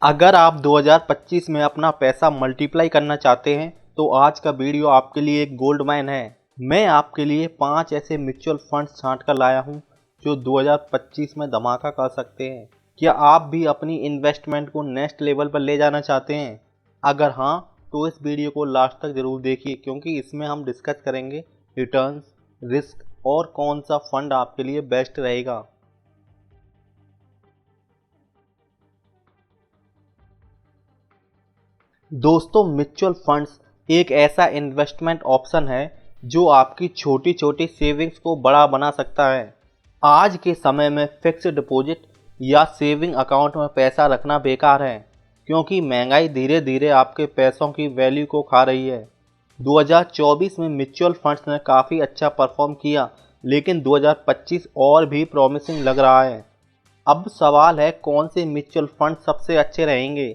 अगर आप 2025 में अपना पैसा मल्टीप्लाई करना चाहते हैं तो आज का वीडियो आपके लिए एक गोल्ड माइन है। मैं आपके लिए 5 ऐसे म्यूचुअल फंड्स छांट कर लाया हूं जो 2025 में धमाका कर सकते हैं। क्या आप भी अपनी इन्वेस्टमेंट को नेक्स्ट लेवल पर ले जाना चाहते हैं? अगर हाँ तो इस वीडियो को लास्ट तक ज़रूर देखिए, क्योंकि इसमें हम डिस्कस करेंगे रिटर्न्स, रिस्क और कौन सा फंड आपके लिए बेस्ट रहेगा। दोस्तों, म्यूचुअल फंड्स एक ऐसा इन्वेस्टमेंट ऑप्शन है जो आपकी छोटी छोटी सेविंग्स को बड़ा बना सकता है। आज के समय में फिक्स्ड डिपॉजिट या सेविंग अकाउंट में पैसा रखना बेकार है, क्योंकि महंगाई धीरे धीरे आपके पैसों की वैल्यू को खा रही है। 2024 में म्यूचुअल फंड्स ने काफ़ी अच्छा परफॉर्म किया, लेकिन 2025 और भी प्रॉमिसिंग लग रहा है। अब सवाल है, कौन से म्यूचुअल फंड सबसे अच्छे रहेंगे?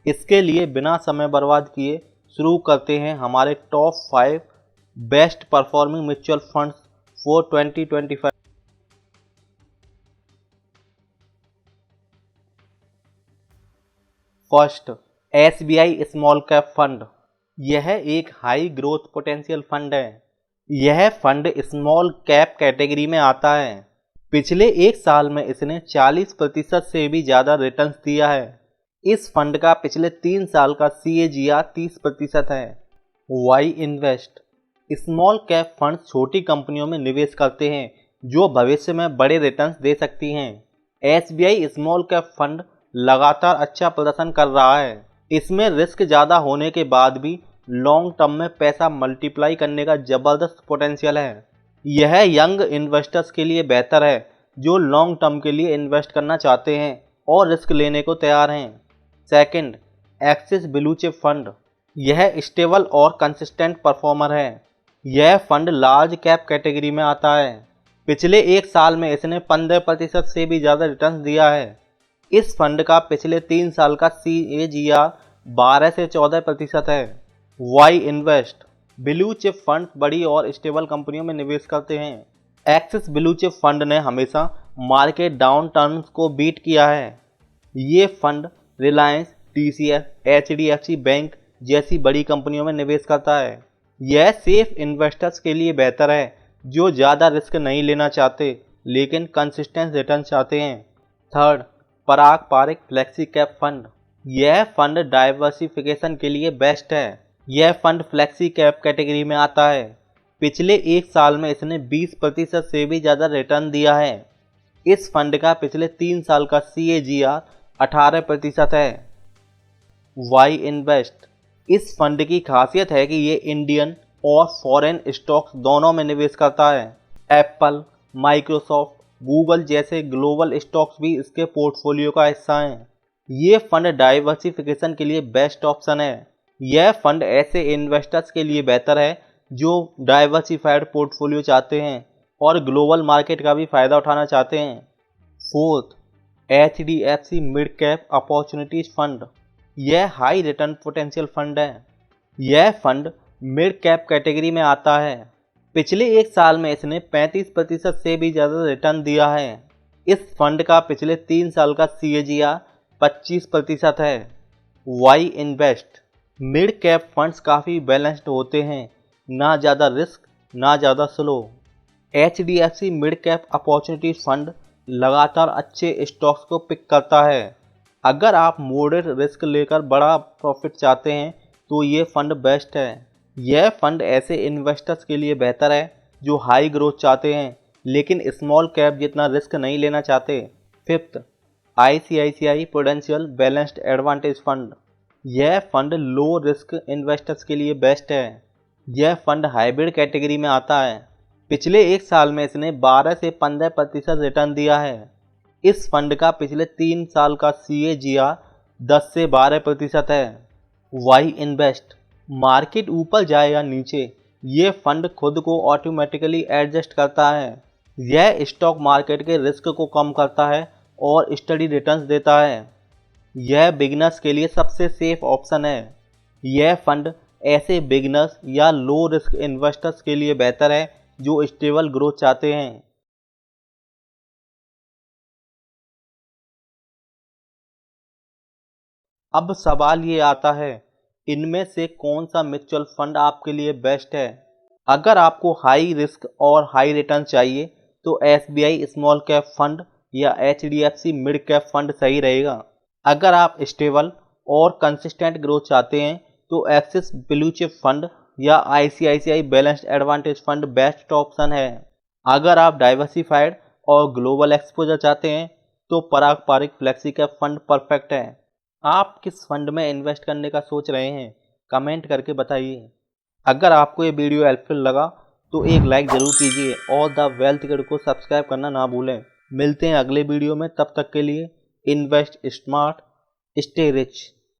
इसके लिए बिना समय बर्बाद किए शुरू करते हैं हमारे top 5 best performing mutual funds for 2025। First, SBI small cap fund. यह एक हाई ग्रोथ पोटेंशियल फंड है। यह फंड स्मॉल कैप कैटेगरी में आता है। पिछले एक साल में इसने 40% से भी ज़्यादा रिटर्न्स दिया है। इस फंड का पिछले 3 साल का CAGR 30% है। Why invest. Small cap funds छोटी कंपनियों में निवेश करते हैं जो भविष्य में बड़े रिटर्न्स दे सकती हैं। SBI स्मॉल कैप फंड लगातार अच्छा प्रदर्शन कर रहा है। इसमें रिस्क ज़्यादा होने के बाद भी लॉन्ग टर्म में पैसा मल्टीप्लाई करने का ज़बरदस्त पोटेंशियल है। यह यंग इन्वेस्टर्स के लिए बेहतर है जो लॉन्ग टर्म के लिए इन्वेस्ट करना चाहते हैं और रिस्क लेने को तैयार हैं। Second, axis blue chip fund. यह स्टेबल और कंसिस्टेंट परफॉर्मर है। यह फंड लार्ज कैप कैटेगरी में आता है। पिछले एक साल में इसने 15% से भी ज़्यादा रिटर्न दिया है। इस फंड का पिछले 3 साल का CAGR 12 से 14% है। Why invest. Blue chip fund बड़ी और स्टेबल कंपनियों में निवेश करते हैं। एक्सिस ब्लू चिप फंड ने हमेशा मार्केट डाउन टर्न्स को बीट किया है। ये fund Reliance, TCS, HDFC bank जैसी बड़ी कंपनियों में निवेश करता है। यह सेफ इन्वेस्टर्स के लिए बेहतर है जो ज़्यादा रिस्क नहीं लेना चाहते लेकिन कंसिस्टेंट रिटर्न चाहते हैं। थर्ड, पराग पारिक फ्लेक्सी कैप फंड। यह फंड डाइवर्सिफिकेशन के लिए बेस्ट है। यह फंड फ्लेक्सी कैप कैटेगरी में आता है। पिछले एक साल में इसने 20% से भी ज़्यादा रिटर्न दिया है। इस फंड का पिछले 3 साल का CAGR 18% है। Why invest. इस फंड की खासियत है कि ये इंडियन और फॉरेन स्टॉक्स दोनों में निवेश करता है। एप्पल, माइक्रोसॉफ्ट, गूगल जैसे ग्लोबल स्टॉक्स भी इसके पोर्टफोलियो का हिस्सा हैं। ये फंड डाइवर्सिफिकेशन के लिए बेस्ट ऑप्शन है। यह फंड ऐसे इन्वेस्टर्स के लिए बेहतर है जो डाइवर्सिफाइड पोर्टफोलियो चाहते हैं और ग्लोबल मार्केट का भी फायदा उठाना चाहते हैं। Fourth, HDFC mid cap opportunities fund. यह हाई रिटर्न पोटेंशियल फंड है। यह फंड मिड कैप कैटेगरी में आता है। पिछले एक साल में इसने 35% से भी ज़्यादा रिटर्न दिया है। इस फंड का पिछले 3 साल का CAGR 25% है। Why invest. Mid cap funds काफ़ी बैलेंस्ड होते हैं, ना ज़्यादा रिस्क ना ज़्यादा slow. HDFC mid cap opportunity fund लगातार अच्छे स्टॉक्स को पिक करता है। अगर आप मॉडरेट रिस्क लेकर बड़ा प्रॉफिट चाहते हैं तो ये फंड बेस्ट है। यह फंड ऐसे इन्वेस्टर्स के लिए बेहतर है जो हाई ग्रोथ चाहते हैं लेकिन स्मॉल कैप जितना रिस्क नहीं लेना चाहते। Fifth, ICICI prudential balanced advantage fund. यह फंड लो रिस्क इन्वेस्टर्स के लिए बेस्ट है। यह फंड हाइब्रिड कैटेगरी में आता है। पिछले एक साल में इसने 12 से 15% रिटर्न दिया है। इस फंड का पिछले 3 साल का CAGR 10 से 12% है। Why invest. मार्केट ऊपर जाए या नीचे, ये फंड खुद को ऑटोमेटिकली एडजस्ट करता है। यह स्टॉक मार्केट के रिस्क को कम करता है और स्टडी रिटर्न्स देता है। यह बिगिनर्स के लिए सबसे सेफ ऑप्शन है। यह फंड ऐसे बिगिनर्स या लो रिस्क इन्वेस्टर्स के लिए बेहतर है जो स्टेबल ग्रोथ चाहते हैं। अब सवाल ये आता है, इनमें से कौन सा म्यूचुअल फंड आपके लिए बेस्ट है। अगर आपको हाई रिस्क और हाई रिटर्न चाहिए तो SBI स्मॉल कैप फंड या HDFC मिड कैप फंड सही रहेगा। अगर आप स्टेबल और कंसिस्टेंट ग्रोथ चाहते हैं तो एक्सिस ब्लू चिप फंड या ICICI balanced advantage fund best option है। अगर आप डाइवर्सिफाइड और ग्लोबल एक्सपोजर चाहते हैं तो Parag Parikh flexi cap fund perfect है। आप किस फंड में इन्वेस्ट करने का सोच रहे हैं, कमेंट करके बताइए। अगर आपको ये वीडियो हेल्पफुल लगा तो एक लाइक ज़रूर कीजिए और द वेल्थ गाइड को सब्सक्राइब करना ना भूलें। मिलते हैं अगले वीडियो में, तब तक के लिए इन्वेस्ट स्मार्ट, स्टे रिच।